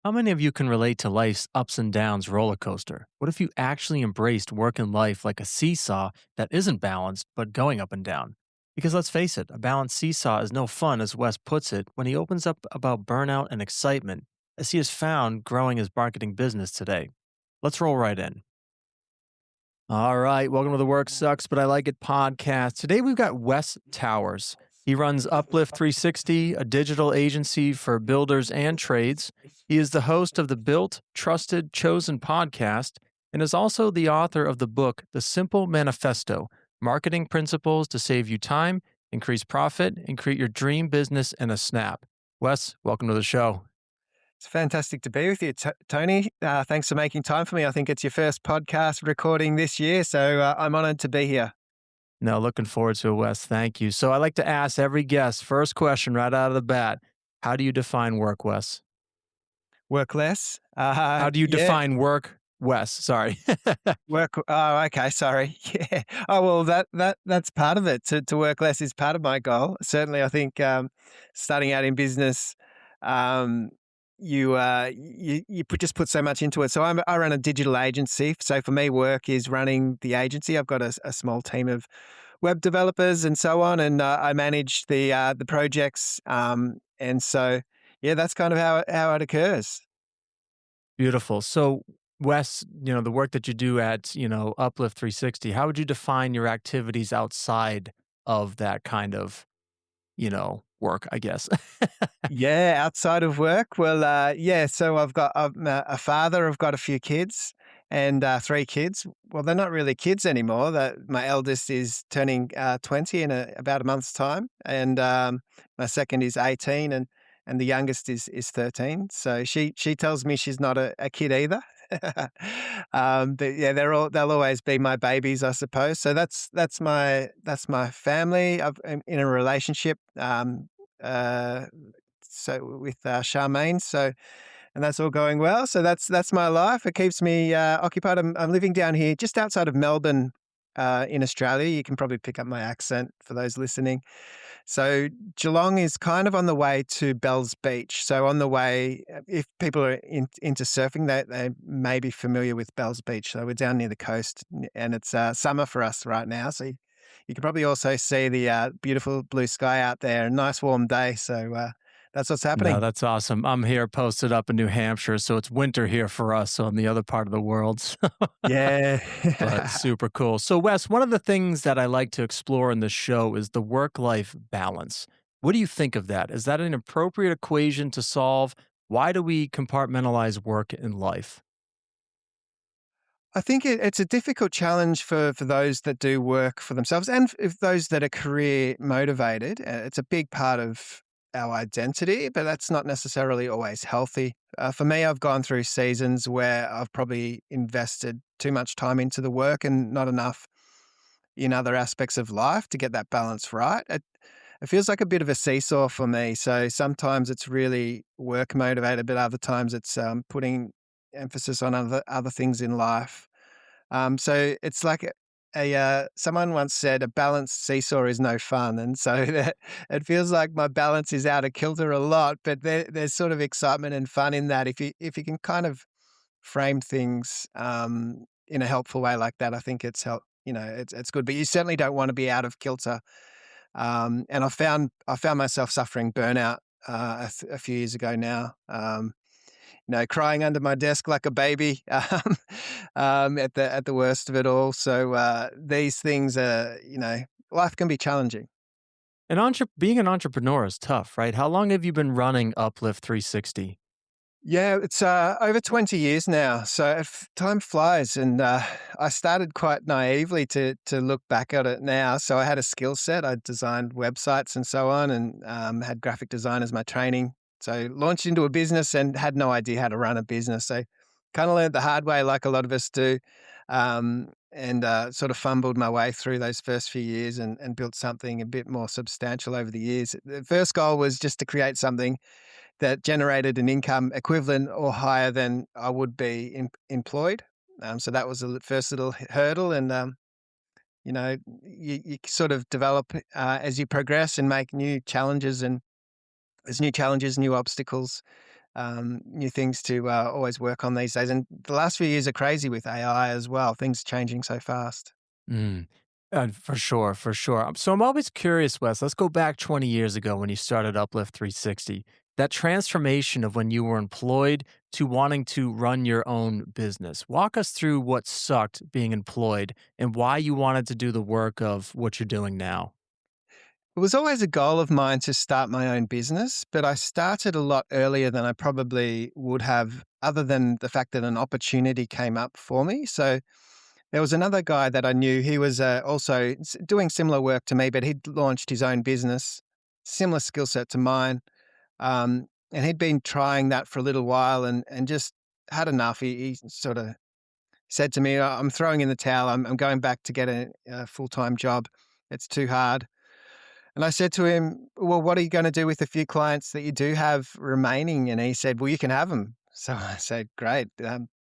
How many of you can relate to life's ups and downs roller coaster? What if you actually embraced work and life like a seesaw that isn't balanced but going up and down? Because let's face it, a balanced seesaw is no fun, as Wes puts it, when he opens up about burnout and excitement, as he has found growing his marketing business today. Let's roll right in. All right. Welcome to the Work Sucks, but I Like It podcast. Today we've got Wes Towers. He runs Uplift 360, a digital agency for builders and trades. He is the host of the Built, Trusted, Chosen podcast and is also the author of the book, The Simple Manifesto: Marketing Principles to Save You Time, Increase Profit, and Create Your Dream Business in a Snap. Wes, welcome to the show. It's fantastic to be with you, Tony. Thanks for making time for me. I think it's your first podcast recording this year, so I'm honored to be here. No, looking forward to it, Wes. Thank you. So I like to ask every guest, first question right out of the bat. How do you define work, Wes? Work less. How do you Yeah, define work, Wes? Sorry. work. Oh, okay. Sorry. Yeah. Oh, well, that's part of it. To work less is part of my goal. Certainly, I think starting out in business, um, you just put so much into it. So I run a digital agency. So for me, work is running the agency. I've got a small team of web developers and so on, and I manage the projects. And so yeah, that's kind of how it occurs. Beautiful. So, Wes, the work that you do at, Uplift 360, how would you define your activities outside of that kind of, work, I guess? Yeah, outside of work. Well, yeah. So I'm a father. I've got a few kids and three kids. Well, they're not really kids anymore. That my eldest is turning 20 in about a month's time, and my second is 18, and the youngest is 13. So she tells me she's not a kid either. But yeah, they'll always be my babies, I suppose. So that's my family. I'm in a relationship. Uh, so with Charmaine. So and that's all going well. So that's my life. It keeps me occupied. I'm living down here just outside of Melbourne, in Australia. You can probably pick up my accent for those listening. So Geelong is kind of on the way to Bells Beach. So on the way, if people are into surfing, they may be familiar with Bells Beach. So we're down near the coast, and it's summer for us right now. So you can probably also see the beautiful blue sky out there. A nice warm day. So that's what's No, happening. that's awesome. I'm here posted up in New Hampshire, so it's winter here for us, so in the other part of the world. But Yeah. super cool. So, Wes, one of the things that I like to explore in this show is the work life balance. What do you think of that? Is that an appropriate equation to solve? Why do we compartmentalize work and life? I think it's a difficult challenge for those that do work for themselves and if those that are career motivated. It's a big part of our identity, but that's not necessarily always healthy. For me, I've gone through seasons where I've probably invested too much time into the work and not enough in other aspects of life to get that balance right. It feels like a bit of a seesaw for me. So sometimes it's really work motivated, but other times it's putting emphasis on other things in life. So it's like someone once said, "A balanced seesaw is no fun," and so it feels like my balance is out of kilter a lot. But there's sort of excitement and fun in that if you can kind of frame things in a helpful way like that. I think it's help. It's good, but you certainly don't want to be out of kilter. And I found myself suffering burnout a few years ago now. Crying under my desk like a baby at the worst of it all. So these things are, life can be challenging. Being an entrepreneur is tough, right? How long have you been running Uplift 360? Yeah, it's over 20 years now. So if time flies, and I started quite naively to look back at it now. So I had a skill set. I designed websites and so on, and had graphic design as my training. So launched into a business and had no idea how to run a business. So kind of learned the hard way, like a lot of us do, and sort of fumbled my way through those first few years and built something a bit more substantial over the years. The first goal was just to create something that generated an income equivalent or higher than I would be employed. So that was the first little hurdle, and you sort of develop as you progress and make new challenges, and there's new challenges, new obstacles. new things to always work on these days. And the last few years are crazy with AI as well. Things changing so fast. Mm. For sure, for sure. So I'm always curious, Wes. Let's go back 20 years ago when you started Uplift 360. That transformation of when you were employed to wanting to run your own business. Walk us through what sucked being employed and why you wanted to do the work of what you're doing now. It was always a goal of mine to start my own business, but I started a lot earlier than I probably would have, other than the fact that an opportunity came up for me. So there was another guy that I knew. He was also doing similar work to me, but he'd launched his own business, similar skill set to mine. And he'd been trying that for a little while and just had enough. He sort of said to me, I'm throwing in the towel. I'm going back to get a full time job. It's too hard. And I said to him, well, what are you going to do with the few clients that you do have remaining? And he said, well, you can have them. So I said, great,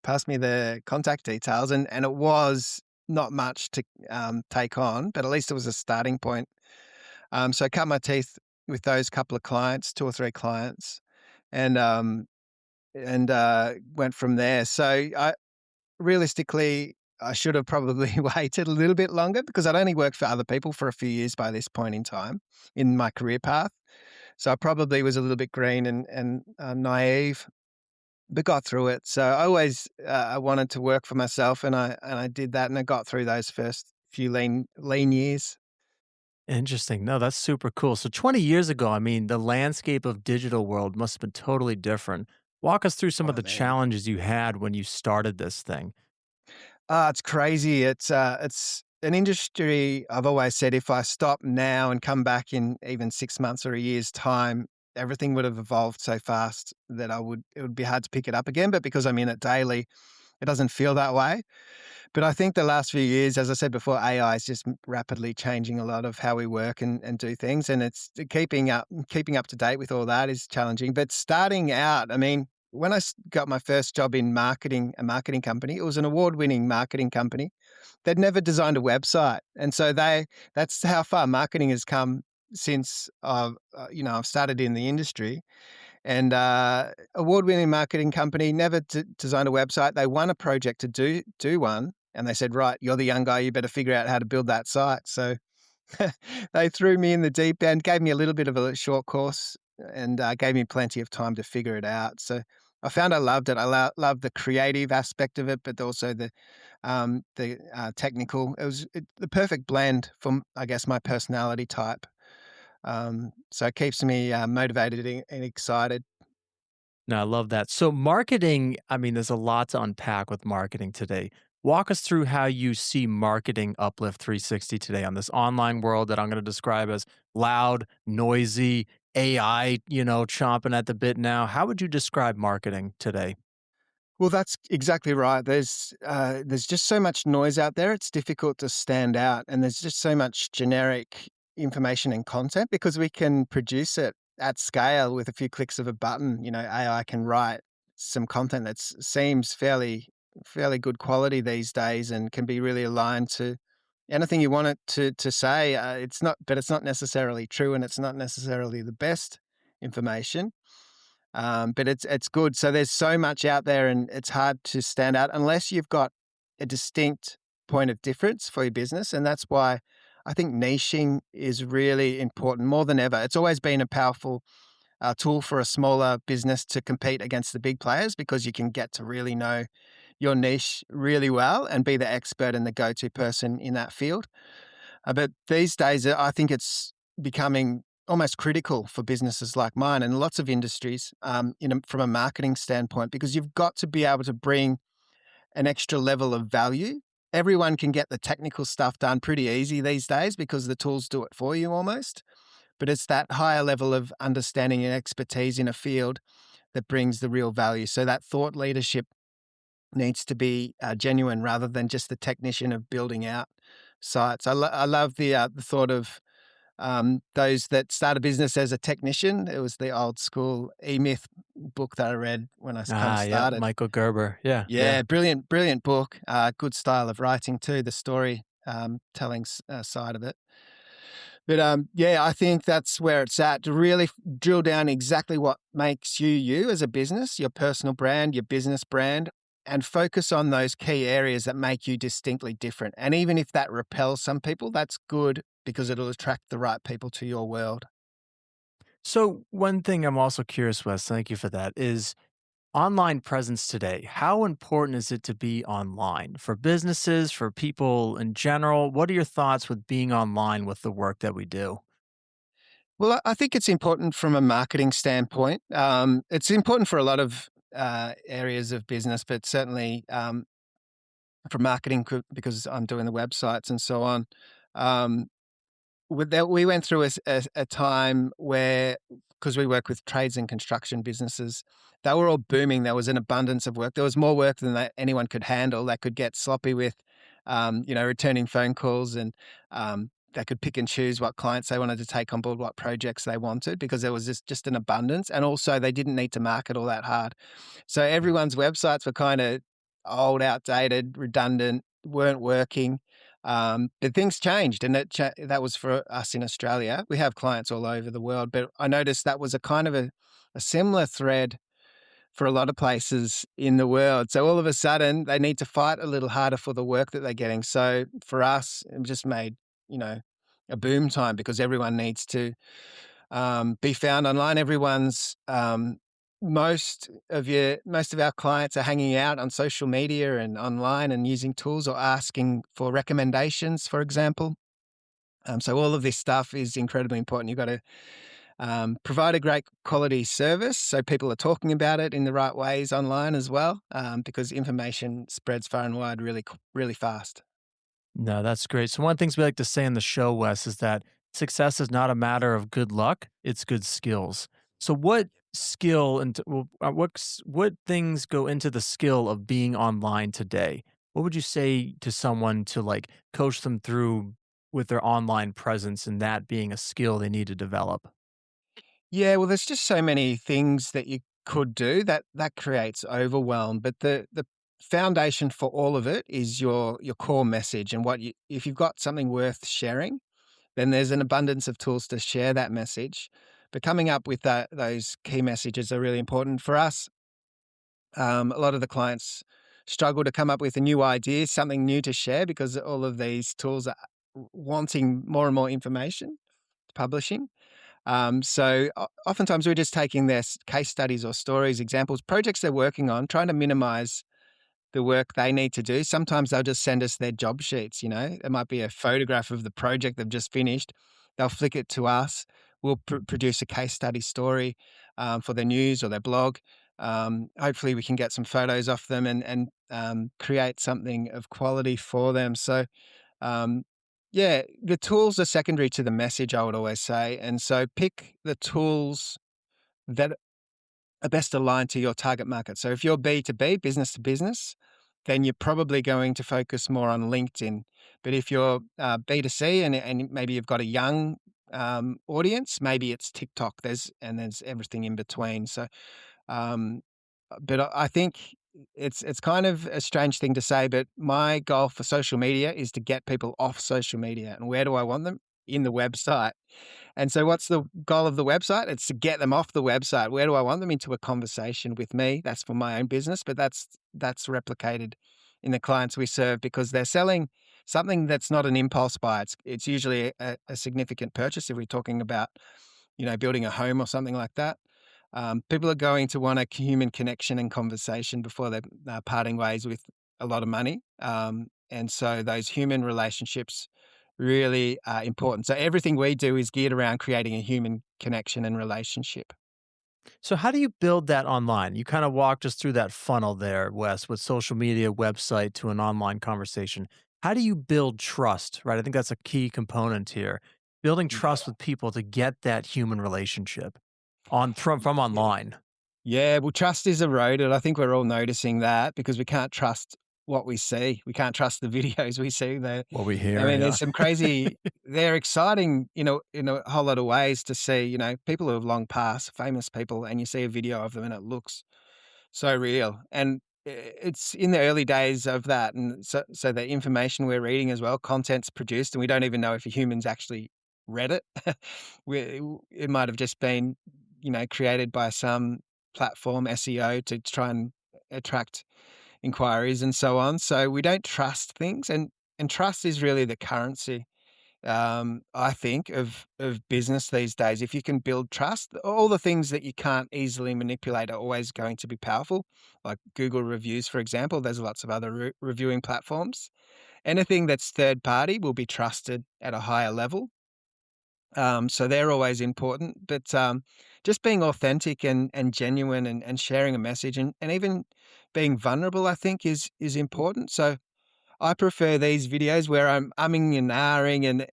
pass me the contact details. And it was not much to take on, but at least it was a starting point. So I cut my teeth with those couple of clients, two or three clients, and went from there. So realistically, I should have probably waited a little bit longer because I'd only worked for other people for a few years by this point in time in my career path. So I probably was a little bit green and naive, but got through it. So I always I wanted to work for myself, and I did that, and I got through those first few lean years. Interesting. No, that's super cool. So 20 years ago, I mean, the landscape of digital world must have been totally different. Walk us through some of Oh the man, challenges you had when you started this thing. it's crazy. It's an industry. I've always said if I stop now and come back in even 6 months or a year's time, everything would have evolved so fast that it would be hard to pick it up again. But because I'm in it daily, it doesn't feel that way. But I think the last few years, as I said before, AI is just rapidly changing a lot of how we work and do things, and it's keeping up to date with all that is challenging. But starting out, I mean, when got my first job in marketing, a marketing company, it was an award-winning marketing company. They'd never designed a website, and so that's how far marketing has come since I've started in the industry. And award-winning marketing company never designed a website. They won a project to do one, and they said, "Right, you're the young guy. You better figure out how to build that site." So they threw me in the deep end, gave me a little bit of a short course, and gave me plenty of time to figure it out. So I found I loved it. I loved the creative aspect of it, but also the technical. It was the perfect blend for, I guess, my personality type. So it keeps me motivated and excited. No, I love that. So, marketing, I mean, there's a lot to unpack with marketing today. Walk us through how you see marketing Uplift 360 today on this online world that I'm going to describe as loud, noisy, AI, chomping at the bit now. How would you describe marketing today? Well, that's exactly right. There's just so much noise out there. It's difficult to stand out, and there's just so much generic information and content because we can produce it at scale with a few clicks of a button. AI can write some content that seems fairly good quality these days and can be really aligned to anything you want it to say. But it's not necessarily true, and it's not necessarily the best information. But it's good. So there's so much out there, and it's hard to stand out unless you've got a distinct point of difference for your business. And that's why I think niching is really important more than ever. It's always been a powerful tool for a smaller business to compete against the big players because you can get to really know your niche really well and be the expert and the go-to person in that field. But these days, I think it's becoming almost critical for businesses like mine and lots of industries, from a marketing standpoint, because you've got to be able to bring an extra level of value. Everyone can get the technical stuff done pretty easy these days because the tools do it for you almost. But it's that higher level of understanding and expertise in a field that brings the real value. So that thought leadership needs to be genuine rather than just the technician of building out sites. I love the thought of those that start a business as a technician. It was the old school E-Myth book that I read when I kind of Ah, yeah, started. Michael Gerber. Yeah, yeah. Yeah, brilliant, brilliant book. Good style of writing too. The story telling side of it. But yeah, I think that's where it's at to really drill down exactly what makes you you as a business, your personal brand, your business brand, and focus on those key areas that make you distinctly different. And even if that repels some people, that's good because it'll attract the right people to your world. So, one thing I'm also curious, Wes, thank you for that, is online presence today. How important is it to be online for businesses, for people in general? What are your thoughts with being online with the work that we do? Well, I think it's important from a marketing standpoint. It's important for a lot of areas of business, but certainly for marketing because I'm doing the websites and so on. Um, with that, we went through a time where, because we work with trades and construction businesses, they were all booming. There was an abundance of work. There was more work than anyone could handle. They could get sloppy with, returning phone calls, and they could pick and choose what clients they wanted to take on board, what projects they wanted, because there was just an abundance. And also, they didn't need to market all that hard. So everyone's websites were kind of old, outdated, redundant, weren't working. But things changed, and that was for us in Australia. We have clients all over the world, but I noticed that was a kind of a similar thread for a lot of places in the world. So all of a sudden, they need to fight a little harder for the work that they're getting. So for us, it just made, you know, a boom time because everyone needs to be found online. Everyone's most of our clients are hanging out on social media and online and using tools or asking for recommendations, for example. So all of this stuff is incredibly important. You've got to provide a great quality service so people are talking about it in the right ways online as well, because information spreads far and wide really fast. No, that's great. So one of the things we like to say in the show, Wes, is that success is not a matter of good luck; it's good skills. So, what skill and what things go into the skill of being online today? What would you say to someone to like coach them through with their online presence and that being a skill they need to develop? Yeah, well, there's just so many things that you could do that creates overwhelm. But the foundation for all of it is your core message and what you if you've got something worth sharing, then there's an abundance of tools to share that message. But coming up with those key messages are really important for us. A lot of the clients struggle to come up with a new idea, something new to share, because all of these tools are wanting more and more information, publishing. Oftentimes we're just taking their case studies or stories, examples, projects they're working on, trying to minimize the work they need to do. Sometimes they'll just send us their job sheets, you know, it might be a photograph of the project they've just finished. They'll flick it to us. We'll produce a case study story for their news or their blog. Hopefully we can get some photos off them and create something of quality for them. So, um, yeah, the tools are secondary to the message, I would always say. And so pick the tools that are best aligned to your target market. So if you're B2B, business to business, then you're probably going to focus more on LinkedIn. But if you're B2C and maybe you've got a young audience, maybe it's TikTok. There's everything in between. So, um, but I think it's kind of a strange thing to say, but my goal for social media is to get people off social media. And where do I want them? In the website. And so what's the goal of the website? It's to get them off the website. Where do I want them? Into a conversation with me. That's for my own business, but that's replicated in the clients we serve because they're selling something that's not an impulse buy. It's usually a significant purchase if we're talking about, building a home or something like that. People are going to want a human connection and conversation before they're parting ways with a lot of money. And so those human relationships really important. So everything we do is geared around creating a human connection and relationship. So, how do you build that online? You kind of walked us through that funnel there, Wes, with social media, website to an online conversation. How do you build trust, right? I think that's a key component here. Building Yeah. trust with people to get that human relationship on from Yeah. online. Yeah, well, trust is eroded. I think we're all noticing that because we can't trust what we see. We can't trust the videos we see. What we I hear, mean, yeah. there's some crazy. They're exciting, in a whole lot of ways to see. People who have long passed, famous people, and you see a video of them, and it looks so real. And it's in the early days of that, and so the information we're reading as well, content's produced, and we don't even know if a human's actually Reddit. It might have just been, created by some platform SEO to try and attract inquiries and so on. So we don't trust things, and trust is really the currency, I think, of business these days. If you can build trust, all the things that you can't easily manipulate are always going to be powerful, like Google reviews, for example. There's lots of other reviewing platforms. Anything that's third party will be trusted at a higher level. So they're always important, but just being authentic and genuine, and sharing a message, and even being vulnerable, I think is important. So I prefer these videos where I'm umming and ahhing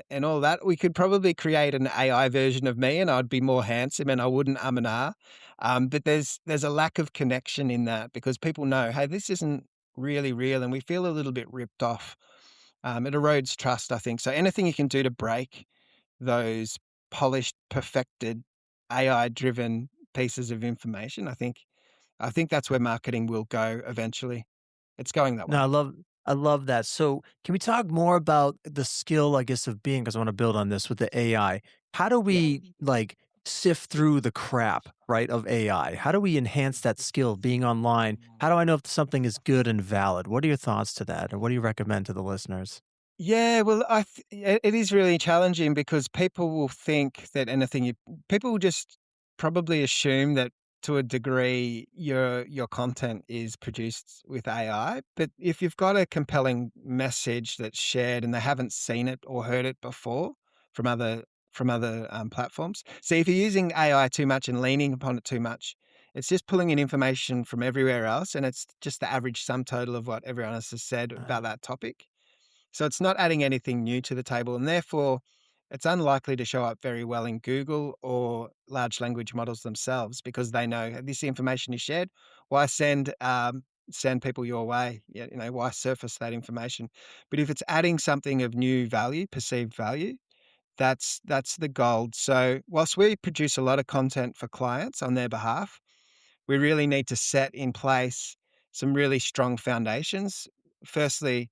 and all that. We could probably create an AI version of me, and I'd be more handsome, and I wouldn't and ah. But there's a lack of connection in that, because people know, hey, this isn't really real, and we feel a little bit ripped off. It erodes trust, I think. So anything you can do to break those polished, perfected, AI-driven pieces of information, I think that's where marketing will go eventually. It's going that No, way. I love that. So, can we talk more about the skill, I guess, of being, because I want to build on this with the AI. How do Yeah. we like sift through the crap, right, of AI? How do we enhance that skill of being online? How do I know if something is good and valid? What are your thoughts to that? Or what do you recommend to the listeners? Yeah, well, it is really challenging, because people will think that people will just probably assume that, to a degree, your content is produced with AI. But if you've got a compelling message that's shared and they haven't seen it or heard it before from other platforms, see, if you're using AI too much and leaning upon it too much, it's just pulling in information from everywhere else, and it's just the average sum total of what everyone else has said Uh, about that topic. So it's not adding anything new to the table, and therefore it's unlikely to show up very well in Google or large language models themselves, because they know this information is shared. Why send people your way? Why surface that information? But if it's adding something of new value, perceived value, that's the gold. So whilst we produce a lot of content for clients on their behalf, we really need to set in place some really strong foundations. Firstly,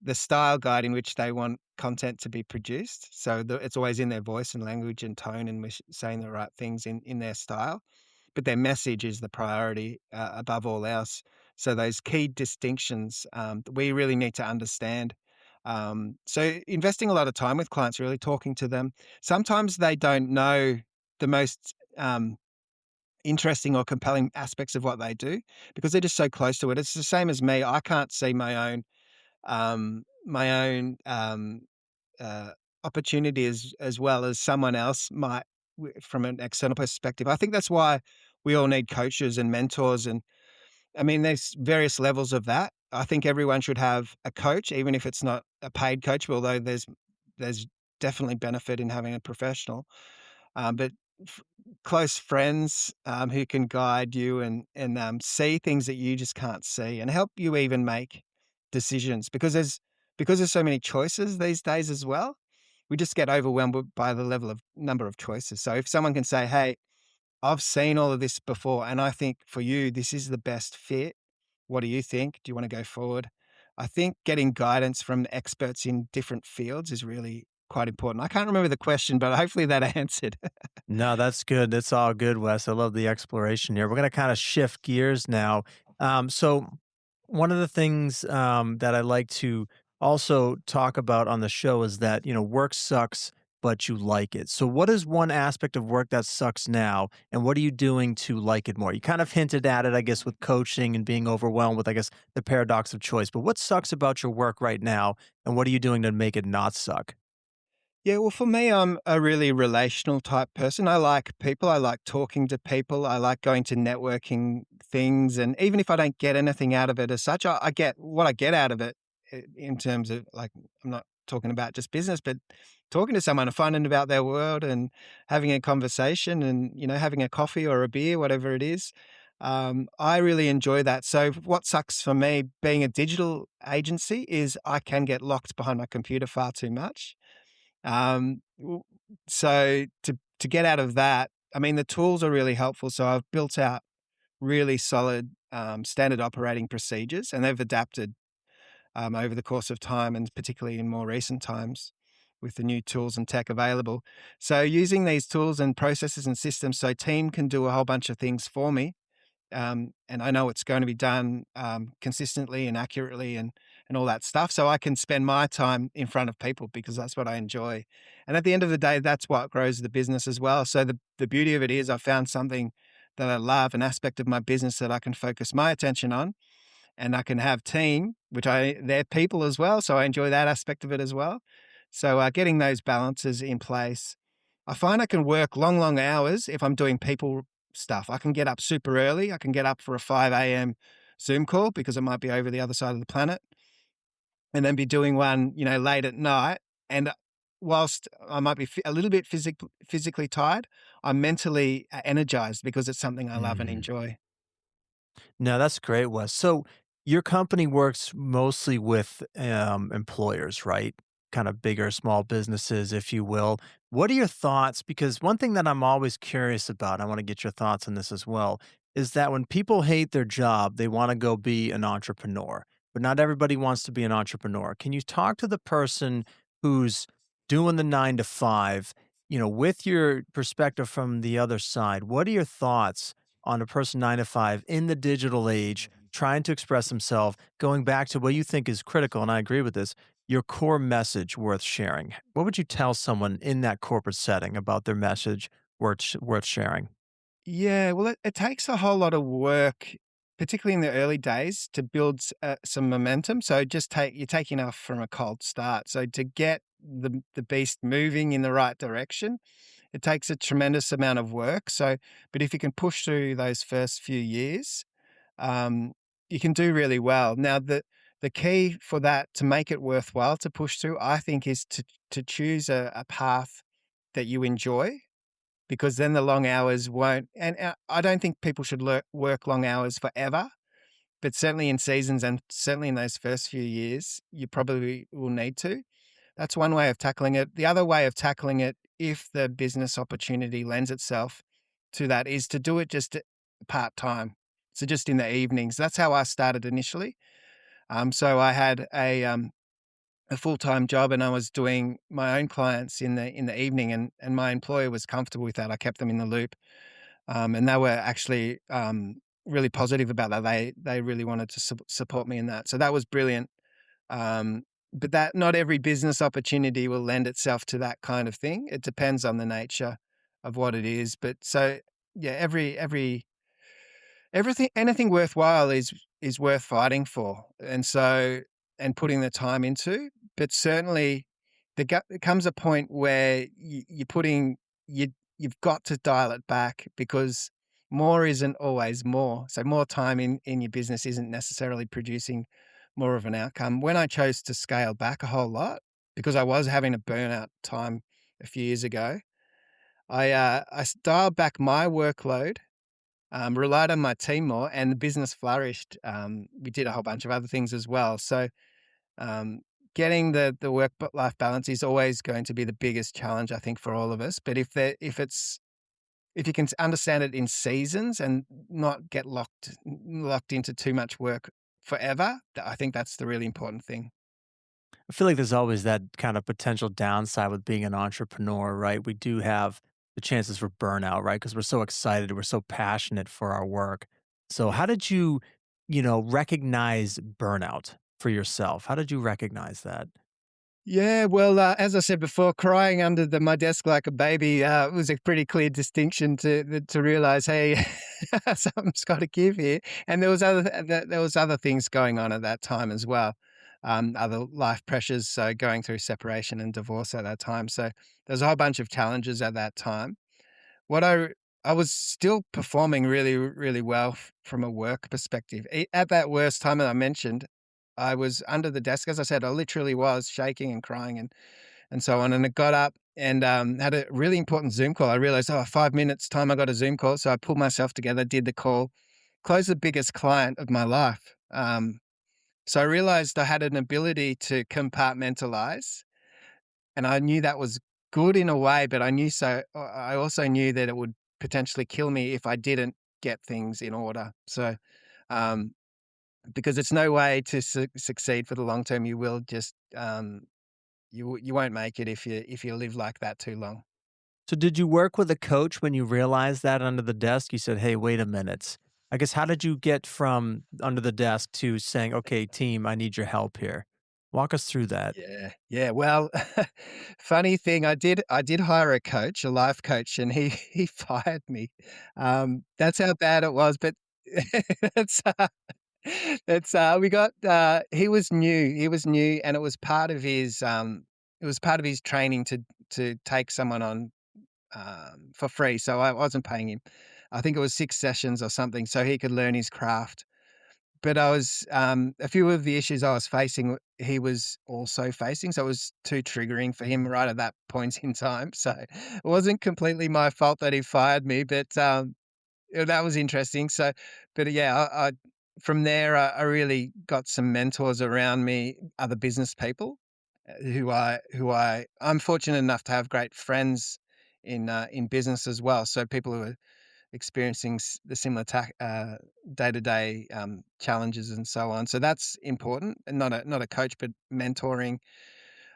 the style guide in which they want content to be produced. So it's always in their voice and language and tone, and we're saying the right things in their style. But their message is the priority, above all else. So those key distinctions, we really need to understand. So investing a lot of time with clients, really talking to them. Sometimes they don't know the most interesting or compelling aspects of what they do, because they're just so close to it. It's the same as me. I can't see my own uh, opportunity as well as someone else might, from an external perspective. I think that's why we all need coaches and mentors, and I mean, there's various levels of that. I think everyone should have a coach, even if it's not a paid coach, although there's definitely benefit in having a professional. But f- close friends, who can guide you and see things that you just can't see, and help you even make decisions, because there's so many choices these days as well. We just get overwhelmed by the level of number of choices. So if someone can say, "Hey, I've seen all of this before, and I think for you this is the best fit. What do you think? Do you want to go forward?" I think getting guidance from experts in different fields is really quite important. I can't remember the question, but hopefully that answered. No, that's good. That's all good, Wes. I love the exploration here. We're going to kind of shift gears now. So, one of the things that I like to also talk about on the show is that, work sucks, but you like it. So, what is one aspect of work that sucks now, and what are you doing to like it more? You kind of hinted at it, I guess, with coaching and being overwhelmed with, I guess, the paradox of choice. But what sucks about your work right now, and what are you doing to make it not suck? Yeah, well, for me, I'm a really relational type person. I like people. I like talking to people. I like going to networking things. And even if I don't get anything out of it as such, I get what I get out of it, in terms of, like, I'm not talking about just business, but talking to someone and finding about their world and having a conversation and, having a coffee or a beer, whatever it is. I really enjoy that. So what sucks for me being a digital agency is I can get locked behind my computer far too much. So to get out of that, I mean, the tools are really helpful. So I've built out really solid, standard operating procedures, and they've adapted, over the course of time, and particularly in more recent times. with the new tools and tech available. So using these tools and processes and systems so team can do a whole bunch of things for me, and I know it's going to be done consistently and accurately and all that stuff. So I can spend my time in front of people because that's what I enjoy. And at the end of the day, that's what grows the business as well. So the beauty of it is I found something that I love, an aspect of my business that I can focus my attention on, and I can have team, which they're people as well. So I enjoy that aspect of it as well. So getting those balances in place, I find I can work long, long hours if I'm doing people stuff. I can get up super early. I can get up for a 5 a.m. Zoom call because it might be over the other side of the planet, and then be doing one, late at night. And whilst I might be a little bit physically tired, I'm mentally energized because it's something I love and Mm. enjoy. No, that's great, Wes. So your company works mostly with employers, right? Kind of bigger, small businesses, if you will. What are your thoughts? Because one thing that I'm always curious about, I want to get your thoughts on this as well, is that when people hate their job, they want to go be an entrepreneur, but not everybody wants to be an entrepreneur. Can you talk to the person who's doing the 9 to 5, with your perspective from the other side? What are your thoughts on a person 9 to 5 in the digital age, trying to express himself, going back to what you think is critical, and I agree with this, your core message worth sharing? What would you tell someone in that corporate setting about their message worth sharing? Yeah, well, it takes a whole lot of work, particularly in the early days, to build some momentum. So you're taking off from a cold start. So to get the beast moving in the right direction, it takes a tremendous amount of work. So, but if you can push through those first few years, um, you can do really well. Now, the key for that to make it worthwhile to push through, I think, is to choose a path that you enjoy, because then the long hours won't. And I don't think people should work long hours forever, but certainly in seasons and certainly in those first few years, you probably will need to. That's one way of tackling it. The other way of tackling it, if the business opportunity lends itself to that, is to do it just part time. So just in the evenings. That's how I started initially. So I had a full time job, and I was doing my own clients in the evening, and my employer was comfortable with that. I kept them in the loop, and they were actually really positive about that. They really wanted to support me in that, so that was brilliant. But that not every business opportunity will lend itself to that kind of thing. It depends on the nature of what it is. But so yeah, everything, anything worthwhile is worth fighting for, and so and putting the time into. But certainly, there comes a point where you've got to dial it back, because more isn't always more. So more time in your business isn't necessarily producing more of an outcome. When I chose to scale back a whole lot, because I was having a burnout time a few years ago, I dialed back my workload, relied on my team more, and the business flourished. We did a whole bunch of other things as well. So um, getting the work life balance is always going to be the biggest challenge, I think, for all of us. But if you can understand it in seasons and not get locked into too much work forever, I think that's the really important thing. I feel like there's always that kind of potential downside with being an entrepreneur, right? We do have the chances for burnout, right? Because we're so excited, we're so passionate for our work. So, how did you, recognize burnout for yourself? How did you recognize that? Yeah, well, as I said before, crying under my desk like a baby was a pretty clear distinction to realize, hey, something's got to give here. And there was other things going on at that time as well, other life pressures. So going through separation and divorce at that time. So there's a whole bunch of challenges at that time. What I was still performing really, really well from a work perspective. At that worst time that I mentioned, I was under the desk. As I said, I literally was shaking and crying and so on. And I got up and had a really important Zoom call. I realized, 5 minutes time, I got a Zoom call. So I pulled myself together, did the call, closed the biggest client of my life. So I realized I had an ability to compartmentalize, and I knew that was good in a way, but I also knew that it would potentially kill me if I didn't get things in order. So, um, because it's no way to succeed for the long term, you will just you won't make it if you live like that too long. So did you work with a coach when you realized that under the desk? You said, "Hey, wait a minute." I guess how did you get from under the desk to saying, "Okay, team, I need your help here." Walk us through that. Yeah, yeah. Well, funny thing, I did hire a coach, a life coach, and he he fired me. That's how bad it was. But it's we got he was new, and it was part of his training to take someone on for free. So I wasn't paying him. I think it was 6 sessions or something, so he could learn his craft. But I was a few of the issues I was facing, he was also facing, so it was too triggering for him right at that point in time. So it wasn't completely my fault that he fired me, but that was interesting. So, but yeah, I from there I really got some mentors around me, other business people I'm fortunate enough to have great friends in business as well. So people who are experiencing the similar day-to-day challenges and so on. So that's important, and not a coach, but mentoring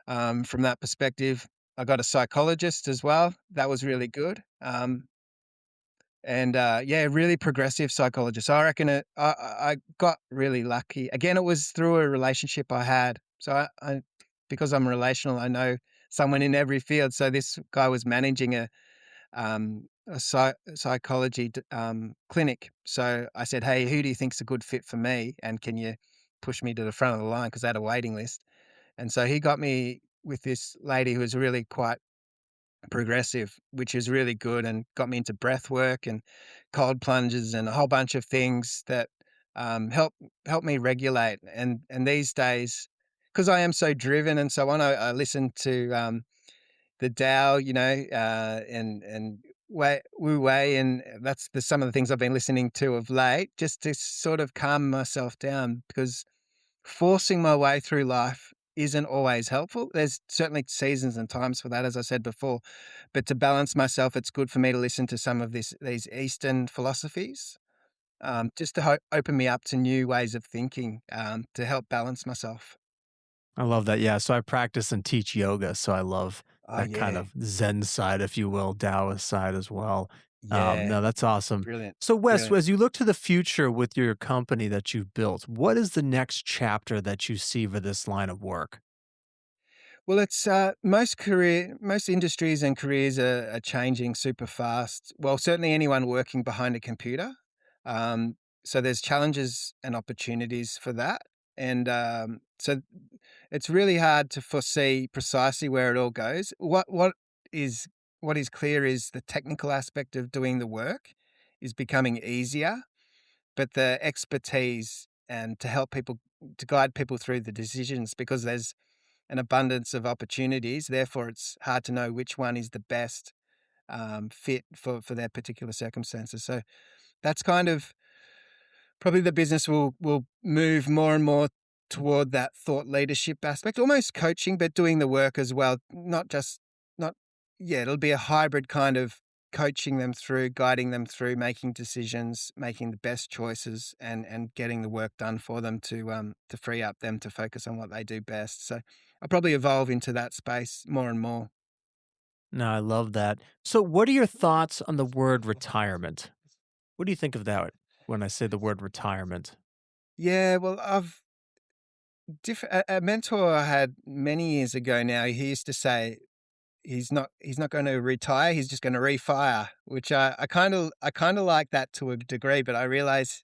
from that perspective. I got a psychologist as well. That was really good. And yeah, really progressive psychologist. I reckon I got really lucky. Again, it was through a relationship I had. So because I'm relational, I know someone in every field. So this guy was managing a psychology clinic. So I said, "Hey, who do you think's a good fit for me? And can you push me to the front of the line?" Because I had a waiting list. And so he got me with this lady who was really quite progressive, which is really good, and got me into breath work and cold plunges and a whole bunch of things that help me regulate. And these days, because I am so driven and so on, I listen to the Tao, and Wu Wei, and that's some of the things I've been listening to of late, just to sort of calm myself down, because forcing my way through life isn't always helpful. There's certainly seasons and times for that, as I said before, but to balance myself, it's good for me to listen to some of these Eastern philosophies, just to open me up to new ways of thinking, to help balance myself. I love that. Yeah. So I practice and teach yoga. So I love Oh, that kind yeah. of Zen side, if you will, Taoist side as well. Yeah. No, that's awesome. Brilliant. So, Wes, Brilliant. as you look to the future with your company that you've built, what is the next chapter that you see for this line of work? Well, it's most industries and careers are changing super fast. Well, certainly anyone working behind a computer. Um, so there's challenges and opportunities for that, and so it's really hard to foresee precisely where it all goes. Is what is clear is the technical aspect of doing the work is becoming easier, but the expertise and to help people to guide people through the decisions, because there's an abundance of opportunities. Therefore, it's hard to know which one is the best fit for their particular circumstances. So that's kind of probably the business will move more and more toward that thought leadership aspect, almost coaching, but doing the work as well. Not just not yeah, it'll be a hybrid kind of coaching them through, guiding them through, making decisions, making the best choices, and getting the work done for them to free up them to focus on what they do best. So I'll probably evolve into that space more and more. No, I love that. So, what are your thoughts on the word retirement? What do you think of that when I say the word retirement? Yeah, well, a mentor I had many years ago now. He used to say he's not going to retire. He's just going to refire, which I kind of like that to a degree. But I realize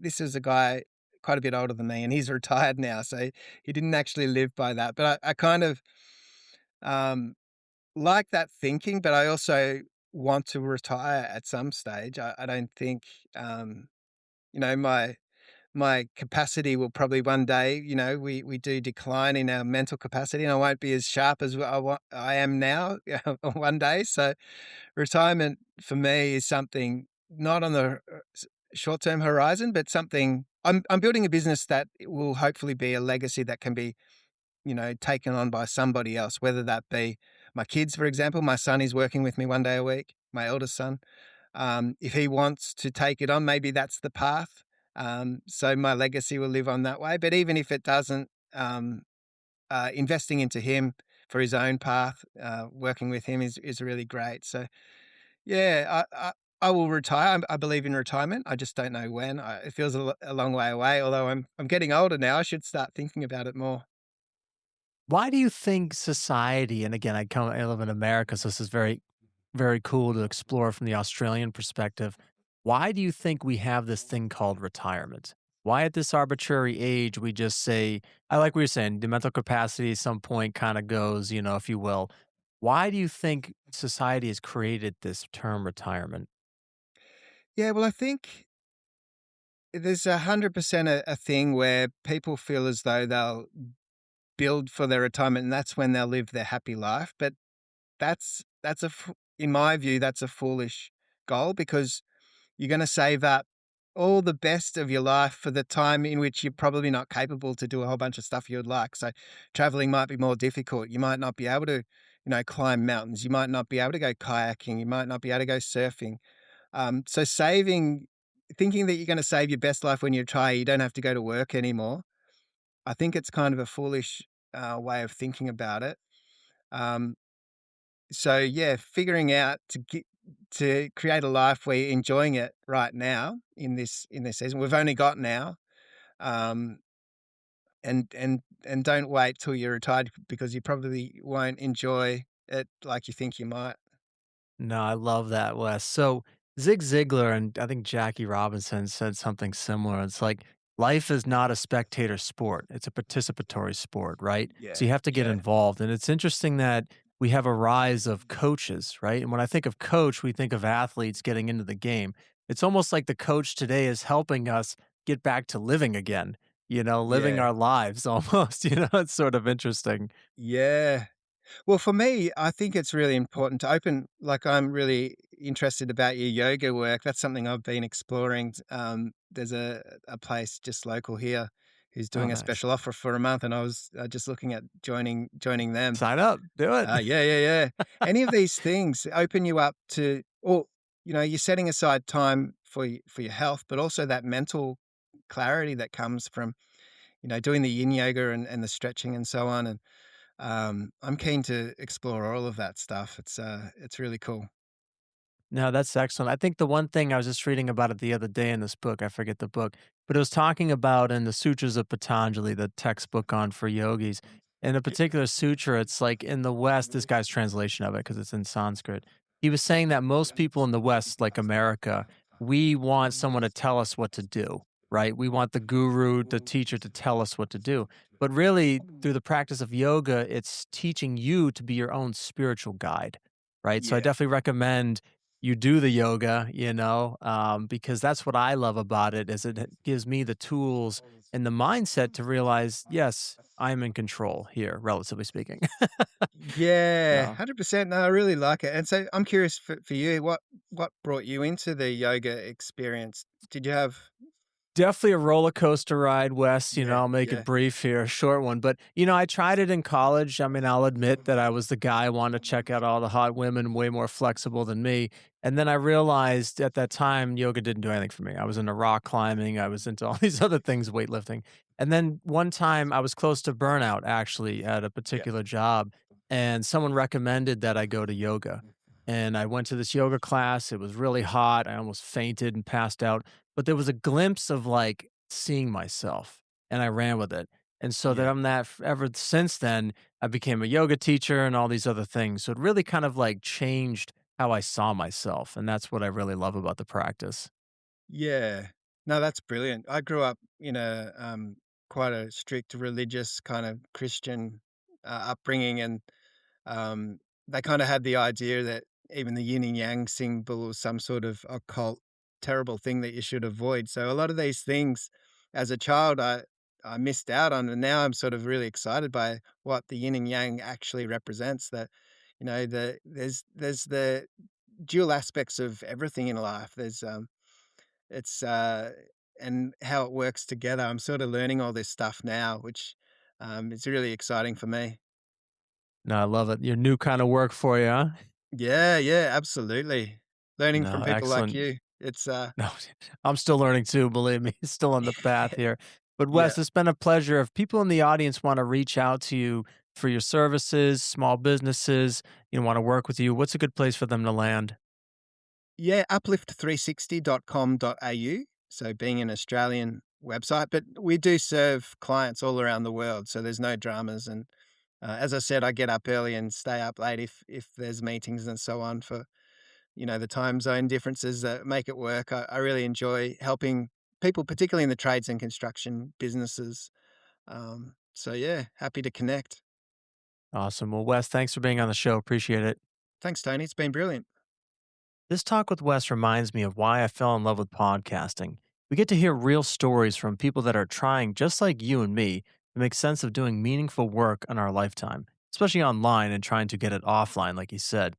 this is a guy quite a bit older than me, and he's retired now, so he didn't actually live by that. But I kind of um, like that thinking. But I also want to retire at some stage. I don't think my capacity will probably one day, we do decline in our mental capacity, and I won't be as sharp as I am now one day. So retirement for me is something not on the short term horizon, but something I'm building a business that will hopefully be a legacy that can be, taken on by somebody else, whether that be my kids, for example. My son is working with me one day a week, my eldest son. If he wants to take it on, maybe that's the path. So my legacy will live on that way. But even if it doesn't, investing into him for his own path, working with him is really great. So yeah, I will retire. I believe in retirement. I just don't know when. It feels a long way away. Although I'm getting older now, I should start thinking about it more. Why do you think society, and again, I live in America, so this is very, very cool to explore from the Australian perspective. Why do you think we have this thing called retirement? Why at this arbitrary age we just say, I like what you're saying, the mental capacity at some point kind of goes, if you will. Why do you think society has created this term retirement? Yeah, well, I think there's 100% a thing where people feel as though they'll build for their retirement, and that's when they'll live their happy life. But in my view, that's a foolish goal because you're going to save up all the best of your life for the time in which you're probably not capable to do a whole bunch of stuff you would like. So traveling might be more difficult. You might not be able to, climb mountains. You might not be able to go kayaking. You might not be able to go surfing. So thinking that you're going to save your best life when you retire, you don't have to go to work anymore. I think it's kind of a foolish way of thinking about it. Um, so yeah, figuring out to create a life where you're enjoying it right now in this season. We've only got now, um, and don't wait till you're retired because you probably won't enjoy it like you think you might. No, I love that, Wes. So Zig Ziglar and I think Jackie Robinson said something similar. It's like life is not a spectator sport; it's a participatory sport, right? So Yeah, you have to get yeah, involved, and it's interesting that we have a rise of coaches, right? And when I think of coach, we think of athletes getting into the game. It's almost like the coach today is helping us get back to living again. Living yeah, our lives almost. It's sort of interesting. yeah. Well, for me, I think it's really important to open. Like, I'm really interested about your yoga work. That's something I've been exploring. There's a place just local here who's Oh, doing a nice. special offer for a month, and I was just looking at joining them. Sign up, do it. Yeah, yeah, yeah. Any of these things open you up to, or you're setting aside time for your health, but also that mental clarity that comes from doing the yin yoga and the stretching and so on. And I'm keen to explore all of that stuff. It's really cool. No, that's excellent. I think the one thing I was just reading about it the other day in this book, I forget the book, but it was talking about in the Sutras of Patanjali, the textbook on for yogis. In a particular sutra, it's like in the West, this guy's translation of it because it's in Sanskrit. He was saying that most people in the West, like America, we want someone to tell us what to do, right? We want the guru, the teacher to tell us what to do. But really, through the practice of yoga, it's teaching you to be your own spiritual guide, right? So I Yeah. definitely recommend you do the yoga, because that's what I love about it is it gives me the tools and the mindset to realize, yes, I'm in control here, relatively speaking. Yeah, So 100%. No, I really like it. And so I'm curious for you, what brought you into the yoga experience? Did you have definitely a roller coaster ride, Wes. Yeah, I'll make it yeah, brief here, a short one. But, I tried it in college. I mean, I'll admit that I was the guy who wanted to check out all the hot women, way more flexible than me. And then I realized at that time, yoga didn't do anything for me. I was into rock climbing, I was into all these other things, weightlifting. And then one time I was close to burnout actually at a yeah, particular job, and someone recommended that I go to yoga. And I went to this yoga class. It was really hot. I almost fainted and passed out, but there was a glimpse of, like, seeing myself, and I ran with it, and so that yeah. I'm that f ever since then, I became a yoga teacher and all these other things, so it really kind of, like, changed how I saw myself, and that's what I really love about the practice. Yeah. No, that's brilliant. I grew up in a quite a strict religious kind of Christian upbringing, and Um, they kinda had the idea that even the yin and yang symbol was some sort of occult, terrible thing that you should avoid. So a lot of these things as a child, I missed out on, and now I'm sort of really excited by what the yin and yang actually represents. That, there's the dual aspects of everything in life. It's, and how it works together. I'm sort of learning all this stuff now, which, is really exciting for me. No, I love it. Your new kinda work for you, huh? Yeah, yeah, absolutely. Learning from No, people like excellent. you. It's No, I'm still learning too, believe me, still on the path here. But Yeah. Wes, it's been a pleasure. If people in the audience want to reach out to you for your services, small businesses, want to work with you, what's a good place for them to land? Yeah, uplift360.com.au. So being an Australian website, but we do serve clients all around the world. So there's no dramas. And as I said, I get up early and stay up late if there's meetings and so on for, the time zone differences that make it work. I really enjoy helping people, particularly in the trades and construction businesses. So yeah, happy to connect. Awesome. Well, Wes, thanks for being on the show. Appreciate it. Thanks, Tony. It's been brilliant. This talk with Wes reminds me of why I fell in love with podcasting. We get to hear real stories from people that are trying, just like you and me, to make sense of doing meaningful work in our lifetime, especially online and trying to get it offline, like you said.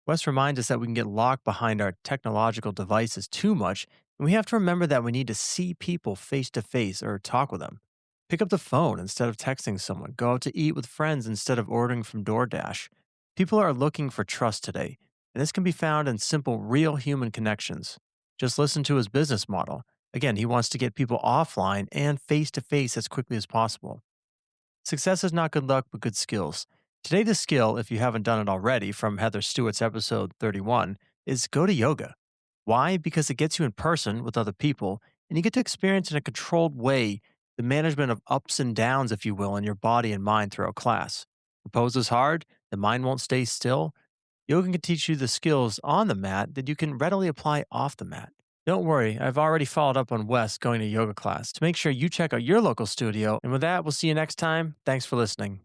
Wes reminds us that we can get locked behind our technological devices too much, and we have to remember that we need to see people face to face or talk with them. Pick up the phone instead of texting someone. Go out to eat with friends instead of ordering from DoorDash. People are looking for trust today, and this can be found in simple, real human connections. Just listen to his business model. Again, he wants to get people offline and face to face as quickly as possible. Success is not good luck, but good skills. Today, the skill, if you haven't done it already, from Heather Stewart's episode 31, is go to yoga. Why? Because it gets you in person with other people, and you get to experience in a controlled way the management of ups and downs, if you will, in your body and mind throughout class. The pose is hard, the mind won't stay still. Yoga can teach you the skills on the mat that you can readily apply off the mat. Don't worry, I've already followed up on Wes going to yoga class to make sure you check out your local studio. And with that, we'll see you next time. Thanks for listening.